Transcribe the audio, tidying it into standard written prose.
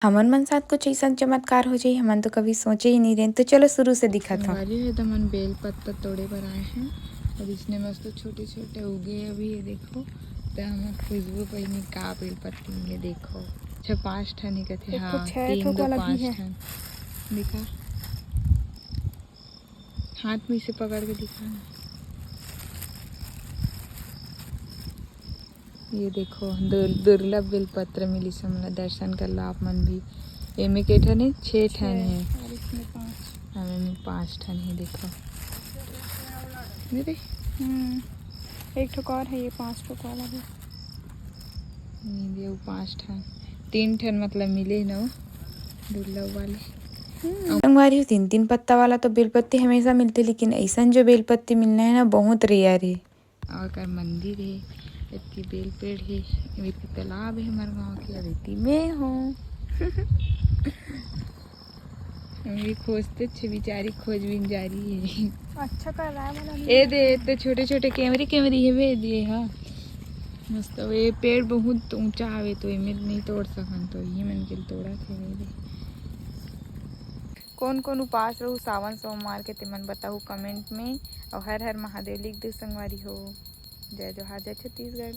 हमन मन साथ कुछ ऐसा चमत्कार हो जाए हमन तो कभी सोचे ही नहीं रहे। तो चलो शुरू से दिखत हो। संगवारी है तो मन बेल पत्ता तोड़े पर आए हैं और इसने मस्त छोटे छोटे उगे अभी ये देखो। तो हमें खुशबू पहिनी का बेल पत्ती ये देखो 5 ठन ही कथे। हाँ 3 2 5 ठन दिखा हाथ में से पकड़ के दिखा। ये देखो दुर्लभ बेलपत्र मिली से हमला दर्शन कर ला आप मन भी। एमे के ठन है 6 ठन है और इसमें 5 हमें 5 ठन है देखो मेरे। एक ठोक और है ये 5 ठोक वाला है। ये 5 ठन 3 ठन मतलब मिले न दुर्लभ वाले। संगवारी 3 पत्ता वाला तो बेलपत्ती हमेशा मिलते लेकिन ऐसा जो बेलपत्ती मिलना है ना बहुत रेयर है। और कर मंदिर है इतनी बेल पेड़ है इतनी तालाब है हमारे गाँव के रेती में हो। मेरी खोजते छे बेचारी खोजबीन जारी है। अच्छा कर रहा है वाला ए दे तो छोटे छोटे कैमरे कैमरे है वे दे। हाँ मस्त ये पेड़ बहुत ऊंचा हवे तो इमें नहीं तोड़ सकन तो ये मन के तोड़ा थे वे। कौन कौन उपास रहू सावन सोमवार के तिमन बताऊ कमेंट में और हर हर महादेव लिख दे संगवारी हो। जय जोहार जय छत्तीसगढ़।